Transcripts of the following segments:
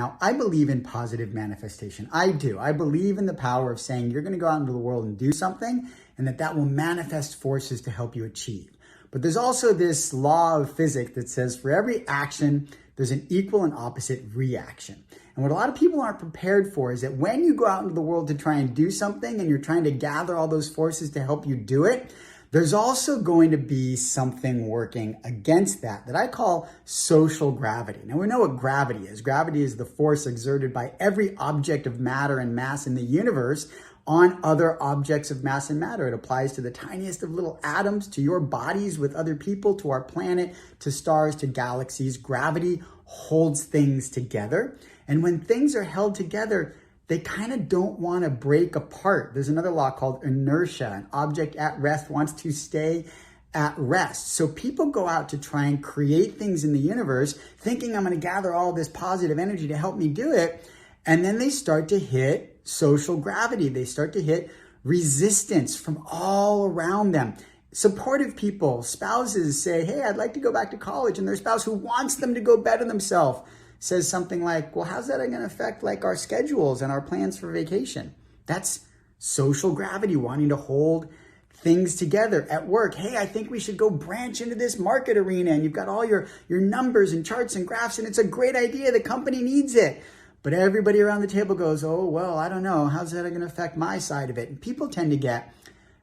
Now, I believe in positive manifestation. I do. I believe in the power of saying you're going to go out into the world and do something, and that will manifest forces to help you achieve. But there's also this law of physics that says for every action, there's an equal and opposite reaction. And what a lot of people aren't prepared for is that when you go out into the world to try and do something and you're trying to gather all those forces to help you do it, there's also going to be something working against that I call social gravity. Now we know what gravity is. Gravity is the force exerted by every object of matter and mass in the universe on other objects of mass and matter. It applies to the tiniest of little atoms, to your bodies with other people, to our planet, to stars, to galaxies. Gravity holds things together. And when things are held together, they kind of don't want to break apart. There's another law called inertia. An object at rest wants to stay at rest. So people go out to try and create things in the universe thinking I'm going to gather all this positive energy to help me do it. And then they start to hit social gravity. They start to hit resistance from all around them. Supportive people, spouses say, hey, I'd like to go back to college. And their spouse who wants them to go better themselves says something like, well, how's that going to affect like our schedules and our plans for vacation? That's social gravity, wanting to hold things together at work. Hey, I think we should go branch into this market arena, and you've got all your numbers and charts and graphs, and it's a great idea. The company needs it. But everybody around the table goes, oh, well, I don't know. How's that going to affect my side of it? And people tend to get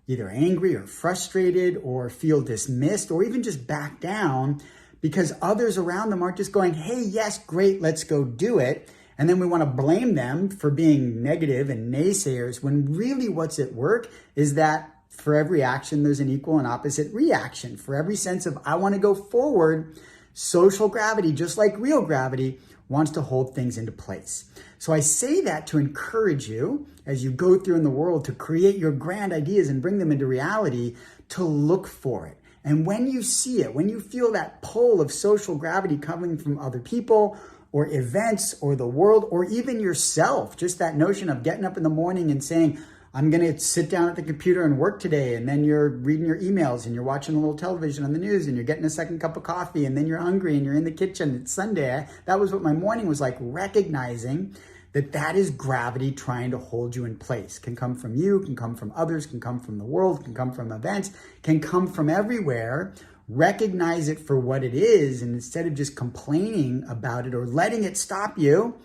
either angry or frustrated or feel dismissed or even just back down because others around them aren't just going, hey, yes, great, let's go do it. And then we want to blame them for being negative and naysayers when really what's at work is that for every action, there's an equal and opposite reaction. For every sense of I want to go forward, social gravity, just like real gravity, wants to hold things into place. So I say that to encourage you as you go through in the world to create your grand ideas and bring them into reality, to look for it. And when you see it, when you feel that pull of social gravity coming from other people or events or the world or even yourself, just that notion of getting up in the morning and saying, I'm going to sit down at the computer and work today. And then you're reading your emails and you're watching a little television on the news and you're getting a second cup of coffee and then you're hungry and you're in the kitchen. It's Sunday. That was what my morning was like, recognizing that is gravity trying to hold you in place. Can come from you, can come from others, can come from the world, can come from events, can come from everywhere. Recognize it for what it is, and instead of just complaining about it or letting it stop you,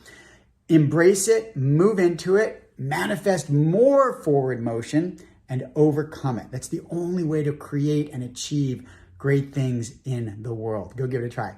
embrace it, move into it, manifest more forward motion, and overcome it. That's the only way to create and achieve great things in the world. Go give it a try.